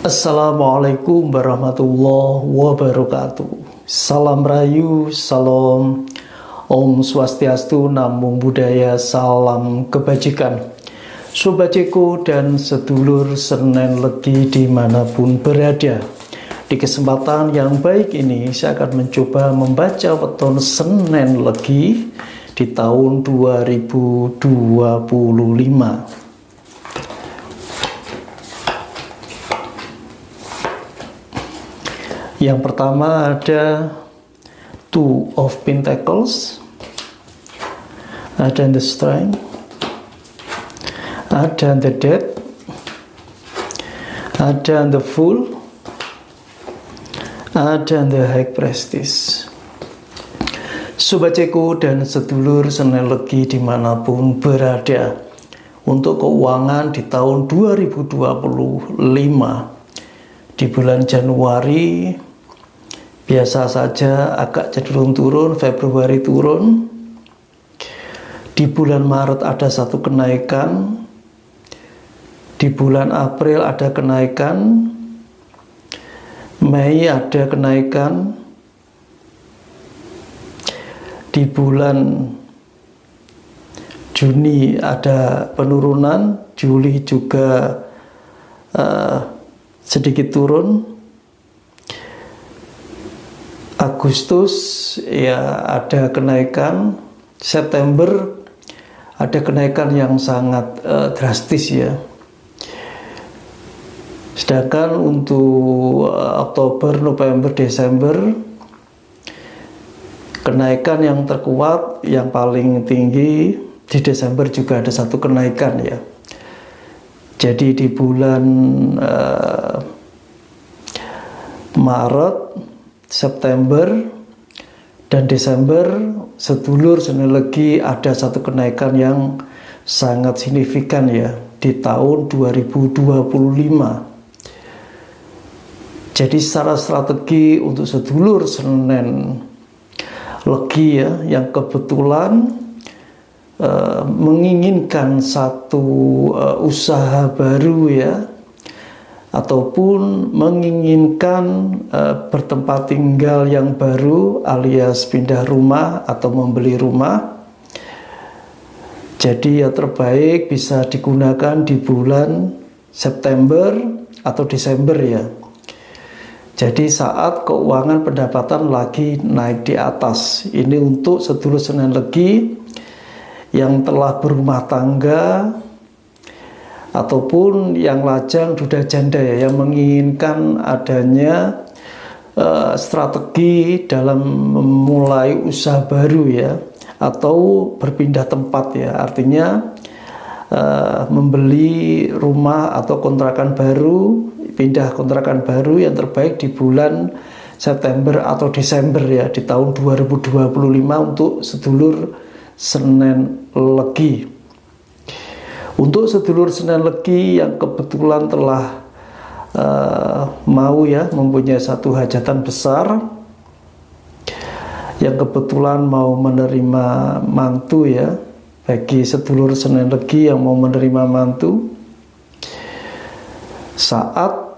Assalamualaikum warahmatullahi wabarakatuh. Salam Rayu, salam Om Swastiastu, Namo Buddhaya, salam kebajikan. Sobat Ceko dan sedulur Senen Legi dimanapun berada, di kesempatan yang baik ini saya akan mencoba membaca weton Senen Legi di tahun 2025. Yang pertama ada Two of Pentacles, ada the Strength, ada the Death, ada the Fool, ada the High Priestess. Sobat Ceko dan sedulur Senen Legi dimanapun berada, untuk keuangan di tahun 2025 di bulan Januari biasa saja agak cenderung turun, Februari turun. Di bulan Maret ada satu kenaikan. Di bulan April ada kenaikan. Mei ada kenaikan. Di bulan Juni ada penurunan. Juli juga sedikit turun. Agustus ya ada kenaikan, September ada kenaikan yang sangat drastis ya. Sedangkan untuk Oktober, November, Desember kenaikan yang terkuat, yang paling tinggi di Desember juga ada satu kenaikan ya. Jadi di bulan Maret, September dan Desember sedulur Senen Legi ada satu kenaikan yang sangat signifikan ya di tahun 2025. Jadi secara strategi untuk sedulur Senen Legi ya yang kebetulan menginginkan satu usaha baru ya, ataupun menginginkan bertempat tinggal yang baru alias pindah rumah atau membeli rumah. Jadi yang terbaik bisa digunakan di bulan September atau Desember ya. Jadi saat keuangan pendapatan lagi naik di atas. Ini untuk sedulur Senen Legi yang telah berumah tangga ataupun yang lajang duda janda ya, yang menginginkan adanya strategi dalam memulai usaha baru ya, atau berpindah tempat ya, artinya membeli rumah atau kontrakan baru, pindah kontrakan baru yang terbaik di bulan September atau Desember ya di tahun 2025 untuk sedulur Senen Legi. Untuk sedulur Senen Legi yang kebetulan telah mau ya mempunyai satu hajatan besar, yang kebetulan mau menerima mantu ya, bagi sedulur Senen Legi yang mau menerima mantu saat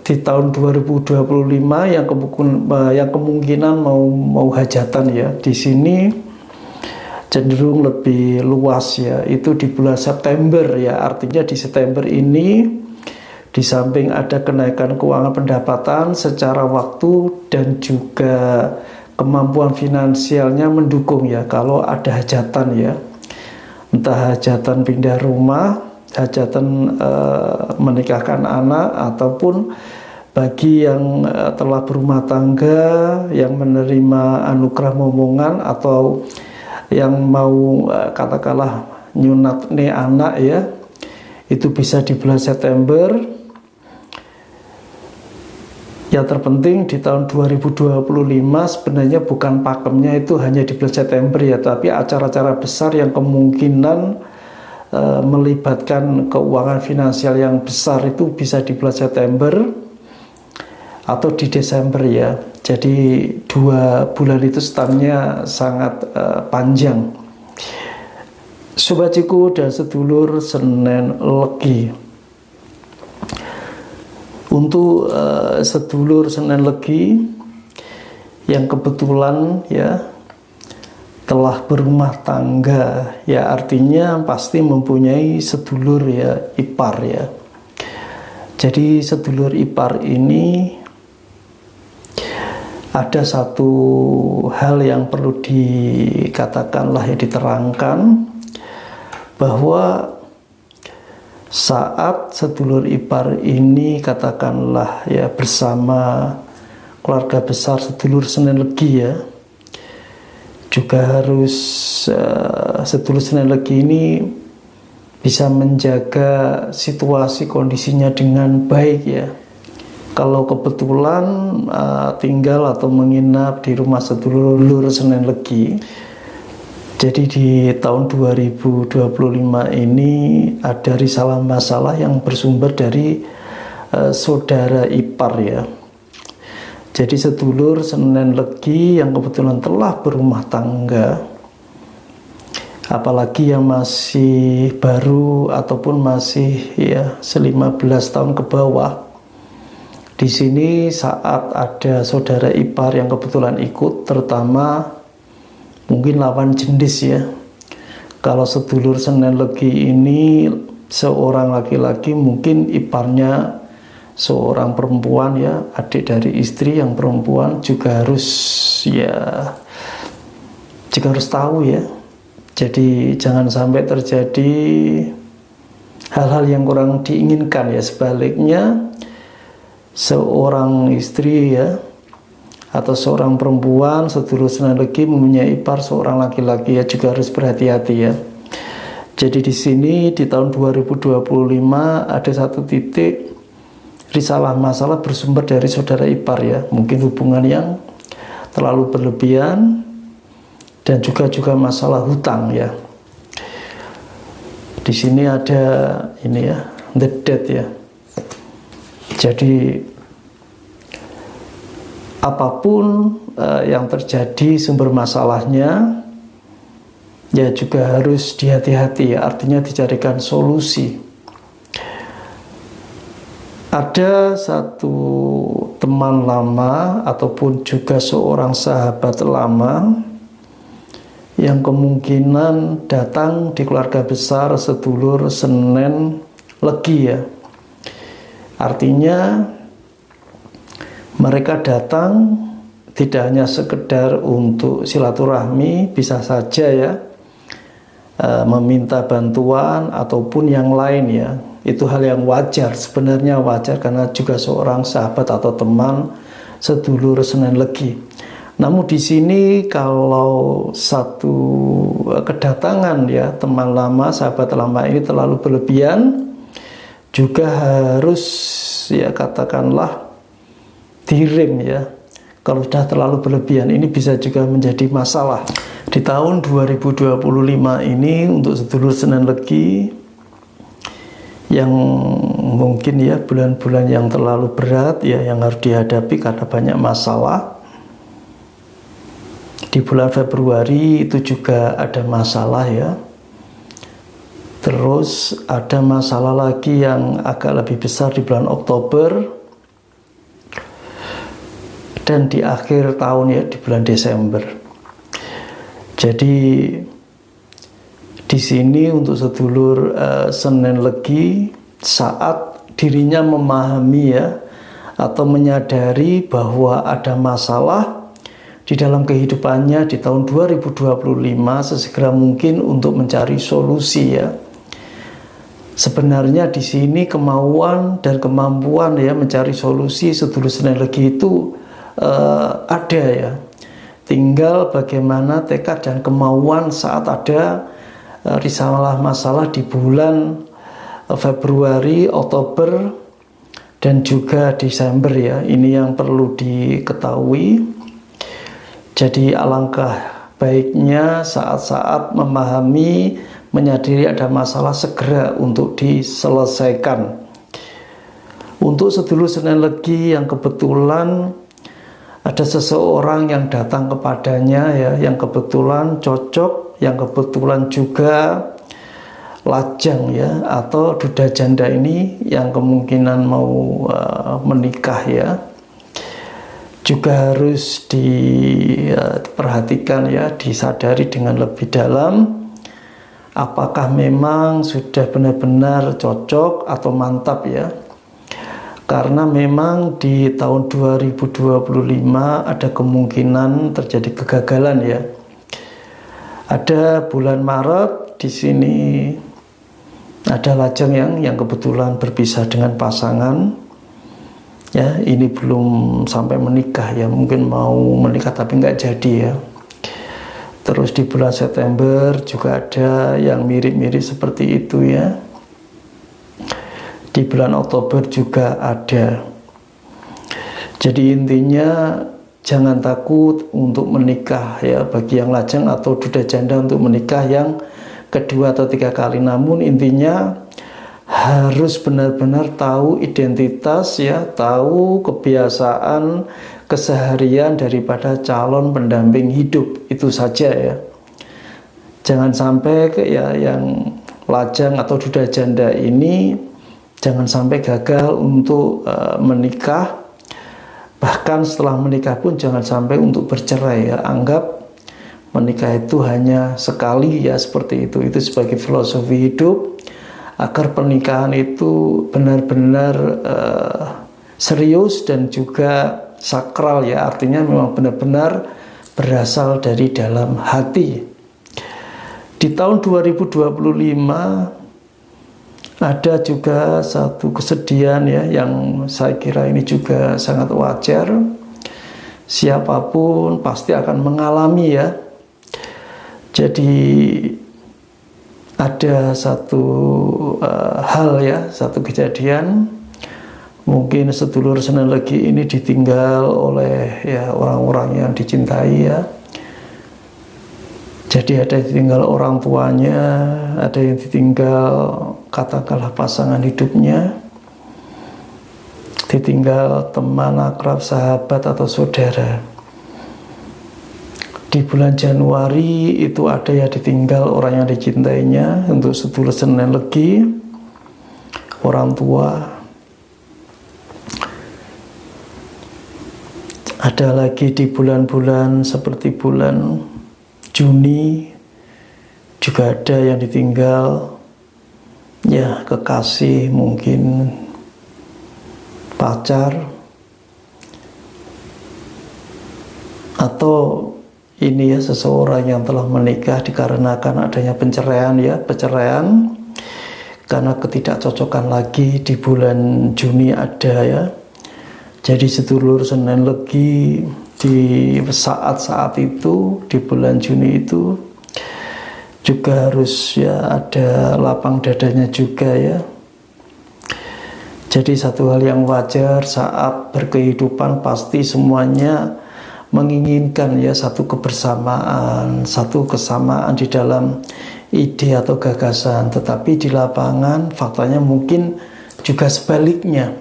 di tahun 2025 yang kemungkinan mau hajatan ya, di sini cenderung lebih luas ya, itu di bulan September ya. Artinya di September ini di samping ada kenaikan keuangan pendapatan secara waktu dan juga kemampuan finansialnya mendukung ya kalau ada hajatan ya, entah hajatan pindah rumah, hajatan menikahkan anak, ataupun bagi yang telah berumah tangga yang menerima anugerah momongan atau yang mau katakanlah nyunat nih anak ya, itu bisa di bulan September. Yang terpenting di tahun 2025 sebenarnya bukan pakemnya itu hanya di bulan September ya, tapi acara-acara besar yang kemungkinan melibatkan keuangan finansial yang besar itu bisa di bulan September atau di Desember ya. Jadi 2 bulan itu stamnya sangat panjang. Sobat Ceko dan sedulur Senen Legi, Untuk sedulur Senen Legi yang kebetulan ya telah berumah tangga, ya artinya pasti mempunyai sedulur ya ipar ya. Jadi sedulur ipar ini ada satu hal yang perlu dikatakanlah ya, diterangkan, bahwa saat sedulur ipar ini katakanlah ya bersama keluarga besar sedulur Senen Legi ya, juga harus sedulur Senen Legi ini bisa menjaga situasi kondisinya dengan baik ya. Kalau kebetulan tinggal atau menginap di rumah sedulur Senen Legi, jadi di tahun 2025 ini ada risalah masalah yang bersumber dari saudara ipar ya. Jadi sedulur Senen Legi yang kebetulan telah berumah tangga, apalagi yang masih baru ataupun masih ya 15 tahun ke bawah. Di sini saat ada saudara ipar yang kebetulan ikut, terutama mungkin lawan jenis ya. Kalau sedulur Senen Legi ini seorang laki-laki, mungkin iparnya seorang perempuan ya, adik dari istri yang perempuan, juga harus tahu ya. Jadi jangan sampai terjadi hal-hal yang kurang diinginkan ya. Sebaliknya seorang istri ya atau seorang perempuan sedulur Senen Legi mempunyai ipar seorang laki-laki ya, juga harus berhati-hati ya. Jadi di sini di tahun 2025 ada satu titik risalah masalah bersumber dari saudara ipar ya, mungkin hubungan yang terlalu berlebihan dan juga masalah hutang ya. Di sini ada ini ya, the debt ya. Jadi apapun yang terjadi sumber masalahnya ya juga harus dihati-hati ya, artinya dicarikan solusi. Ada satu teman lama ataupun juga seorang sahabat lama yang kemungkinan datang di keluarga besar sedulur Senen Legi ya. Artinya mereka datang tidak hanya sekedar untuk silaturahmi, bisa saja ya meminta bantuan ataupun yang lain ya. Itu hal yang wajar, sebenarnya wajar, karena juga seorang sahabat atau teman sedulur Senen Legi. Namun di sini kalau satu kedatangan ya teman lama, sahabat lama ini terlalu berlebihan, juga harus ya katakanlah direm ya. Kalau sudah terlalu berlebihan ini bisa juga menjadi masalah. Di tahun 2025 ini untuk sedulur Senen Legi yang mungkin ya bulan-bulan yang terlalu berat ya, yang harus dihadapi karena banyak masalah. Di bulan Februari itu juga ada masalah ya. Terus ada masalah lagi yang agak lebih besar di bulan Oktober, dan di akhir tahun ya di bulan Desember. Jadi di sini untuk sedulur Senen Legi, saat dirinya memahami ya atau menyadari bahwa ada masalah di dalam kehidupannya di tahun 2025, sesegera mungkin untuk mencari solusi ya. Sebenarnya di sini kemauan dan kemampuan ya mencari solusi sedulur Senen Legi itu ada ya. Tinggal bagaimana tekad dan kemauan saat ada risalah masalah di bulan Februari, Oktober, dan juga Desember ya. Ini yang perlu diketahui. Jadi alangkah baiknya saat-saat memahami, menyadari ada masalah, segera untuk diselesaikan. Untuk sedulur Senen Legi yang kebetulan ada seseorang yang datang kepadanya ya, yang kebetulan cocok, yang kebetulan juga lajang ya atau duda janda ini yang kemungkinan mau menikah ya, juga harus diperhatikan ya, disadari dengan lebih dalam apakah memang sudah benar-benar cocok atau mantap ya. Karena memang di tahun 2025 ada kemungkinan terjadi kegagalan ya. Ada bulan Maret di sini ada lajang yang kebetulan berpisah dengan pasangan. Ya, ini belum sampai menikah ya, mungkin mau menikah tapi nggak jadi ya. Terus di bulan September juga ada yang mirip-mirip seperti itu ya. Di bulan Oktober juga ada. Jadi intinya jangan takut untuk menikah ya, bagi yang lajang atau duda janda untuk menikah yang kedua atau tiga kali. Namun intinya harus benar-benar tahu identitas ya, tahu kebiasaan keseharian daripada calon pendamping hidup, itu saja ya. Jangan sampai ya yang lajang atau duda janda ini jangan sampai gagal untuk menikah, bahkan setelah menikah pun jangan sampai untuk bercerai ya. Anggap menikah itu hanya sekali ya, seperti itu sebagai filosofi hidup, agar pernikahan itu benar-benar serius dan juga sakral ya, artinya memang benar-benar berasal dari dalam hati. Di tahun 2025 ada juga satu kesedihan ya, yang saya kira ini juga sangat wajar. Siapapun pasti akan mengalami ya. Jadi ada satu hal ya, satu kejadian, mungkin sedulur Senen Legi ini ditinggal oleh ya orang-orang yang dicintai ya. Jadi ada yang ditinggal orang tuanya, ada yang ditinggal katakanlah pasangan hidupnya, ditinggal teman, akrab, sahabat atau saudara. Di bulan Januari itu ada yang ditinggal orang yang dicintainya, untuk sedulur Senen Legi, orang tua. Ada lagi di bulan-bulan seperti bulan Juni juga ada yang ditinggal ya, kekasih, mungkin pacar, atau ini ya seseorang yang telah menikah dikarenakan adanya perceraian ya, perceraian karena ketidakcocokan lagi di bulan Juni ada ya. Jadi sedulur Senen Legi di saat-saat itu, di bulan Juni itu juga harus ya ada lapang dadanya juga ya. Jadi satu hal yang wajar saat berkehidupan, pasti semuanya menginginkan ya satu kebersamaan, satu kesamaan di dalam ide atau gagasan, tetapi di lapangan faktanya mungkin juga sebaliknya.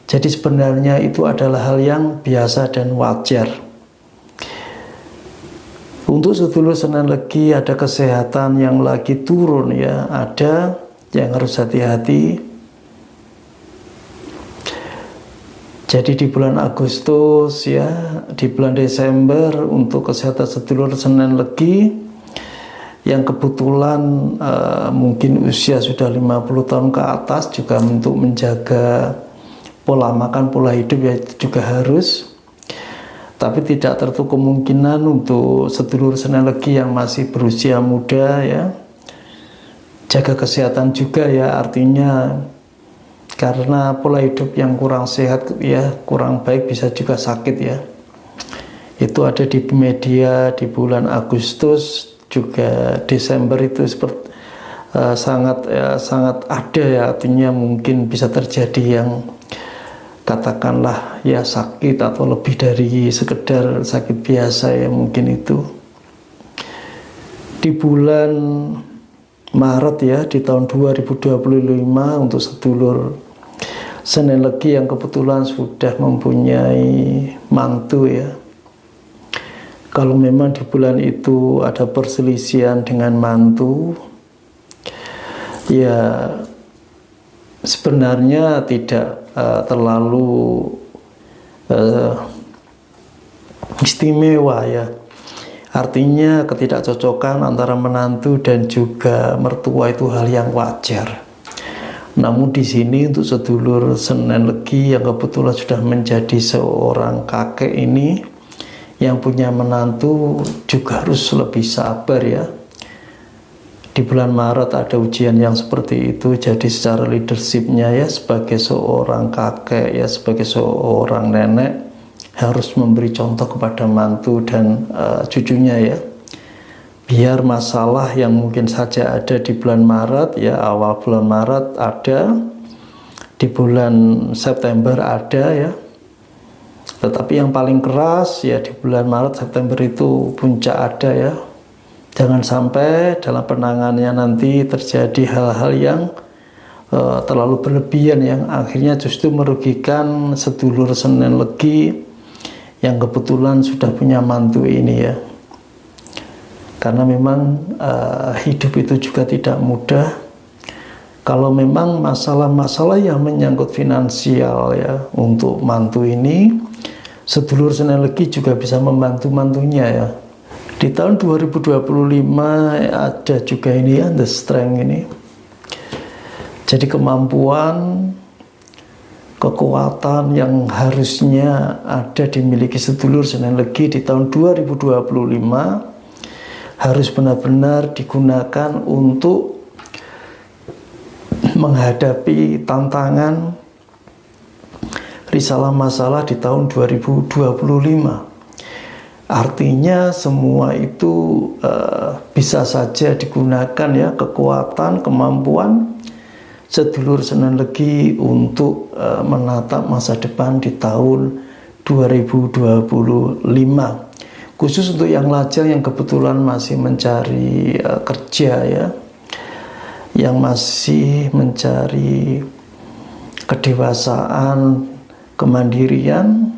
Jadi sebenarnya itu adalah hal yang biasa dan wajar. Untuk sedulur Senen Legi ada kesehatan yang lagi turun ya, ada yang harus hati-hati. Jadi di bulan Agustus ya, di bulan Desember untuk kesehatan sedulur Senen Legi yang kebetulan mungkin usia sudah 50 tahun ke atas, juga untuk menjaga pola makan, pola hidup ya itu juga harus. Tapi tidak tertutup kemungkinan untuk sedulur Senen Legi yang masih berusia muda ya, jaga kesehatan juga ya, artinya karena pola hidup yang kurang sehat ya, kurang baik, bisa juga sakit ya. Itu ada di media di bulan Agustus, juga Desember itu seperti sangat ada ya, artinya mungkin bisa terjadi yang katakanlah ya sakit atau lebih dari sekedar sakit biasa ya, mungkin itu. Di bulan Maret ya, di tahun 2025 untuk sedulur Senen Legi yang kebetulan sudah mempunyai mantu ya. Kalau memang di bulan itu ada perselisihan dengan mantu, ya sebenarnya tidak terlalu istimewa ya. Artinya ketidakcocokan antara menantu dan juga mertua itu hal yang wajar. Namun di sini untuk sedulur Senen Legi yang kebetulan sudah menjadi seorang kakek ini, yang punya menantu juga harus lebih sabar ya. Di bulan Maret ada ujian yang seperti itu, jadi secara leadershipnya ya sebagai seorang kakek ya, sebagai seorang nenek harus memberi contoh kepada mantu dan cucunya ya, biar masalah yang mungkin saja ada di bulan Maret ya, awal bulan Maret ada, di bulan September ada ya, tetapi yang paling keras ya di bulan Maret September itu puncak ada ya. Jangan sampai dalam penanganannya nanti terjadi hal-hal yang terlalu berlebihan yang akhirnya justru merugikan sedulur Senen Legi yang kebetulan sudah punya mantu ini ya. Karena memang hidup itu juga tidak mudah. Kalau memang masalah-masalah yang menyangkut finansial ya untuk mantu ini, sedulur Senen Legi juga bisa membantu mantunya ya. Di tahun 2025 ada juga ini ya, the strength ini. Jadi kemampuan, kekuatan yang harusnya ada dimiliki sedulur Senen Legi di tahun 2025 harus benar-benar digunakan untuk menghadapi tantangan risalah masalah di tahun 2025. Artinya semua itu bisa saja digunakan ya, kekuatan, kemampuan sedulur Senen Legi untuk menatap masa depan di tahun 2025. Khusus untuk yang lajang yang kebetulan masih mencari kerja ya, yang masih mencari kedewasaan, kemandirian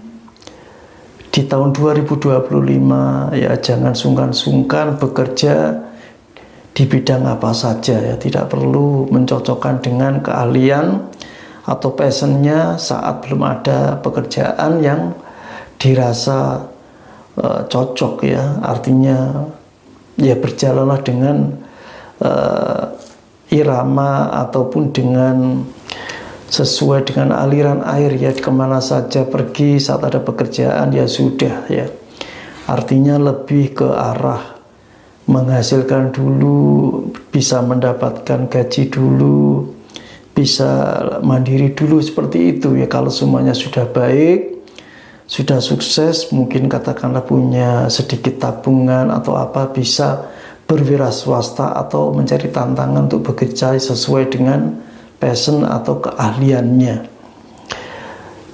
di tahun 2025 ya, jangan sungkan-sungkan bekerja di bidang apa saja ya, tidak perlu mencocokkan dengan keahlian atau passionnya saat belum ada pekerjaan yang dirasa cocok ya. Artinya ya berjalanlah dengan irama ataupun dengan sesuai dengan aliran air ya, kemana saja pergi saat ada pekerjaan ya sudah ya. Artinya lebih ke arah menghasilkan dulu, bisa mendapatkan gaji dulu, bisa mandiri dulu, seperti itu ya. Kalau semuanya sudah baik, sudah sukses, mungkin katakanlah punya sedikit tabungan atau apa, bisa berwira swasta atau mencari tantangan untuk bekerja sesuai dengan passion atau keahliannya.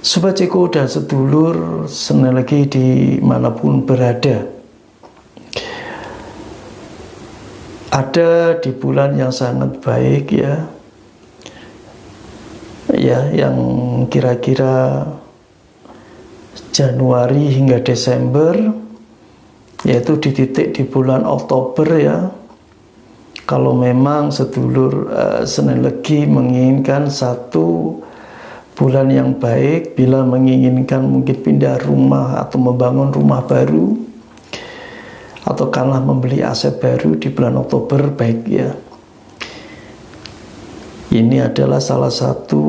Sobat Ceko dan sedulur Senen Legi dimanapun berada, ada di bulan yang sangat baik ya, yang kira-kira Januari hingga Desember, yaitu di titik di bulan Oktober ya. Kalau memang sedulur Senen Legi menginginkan satu bulan yang baik, bila menginginkan mungkin pindah rumah atau membangun rumah baru, atau karena membeli aset baru di bulan Oktober, baik ya. Ini adalah salah satu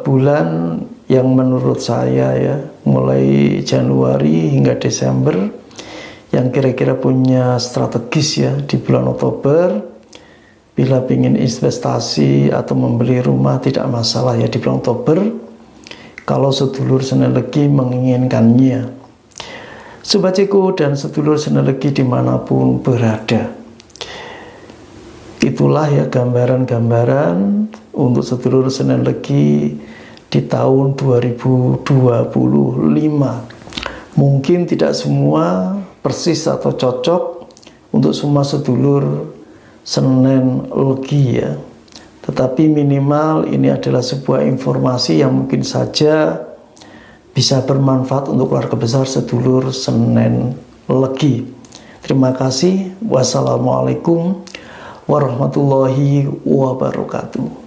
bulan yang menurut saya ya, mulai Januari hingga Desember, yang kira-kira punya strategis ya di bulan Oktober. Bila ingin investasi atau membeli rumah tidak masalah ya di bulan Oktober, kalau sedulur Senen Legi menginginkannya. Sobat Ceko dan sedulur Senen Legi dimanapun berada, itulah ya gambaran-gambaran untuk sedulur Senen Legi di tahun 2025. Mungkin tidak semua persis atau cocok untuk semua sedulur Senen Legi ya, tetapi minimal ini adalah sebuah informasi yang mungkin saja bisa bermanfaat untuk keluarga besar sedulur Senen Legi. Terima kasih. Wassalamualaikum warahmatullahi wabarakatuh.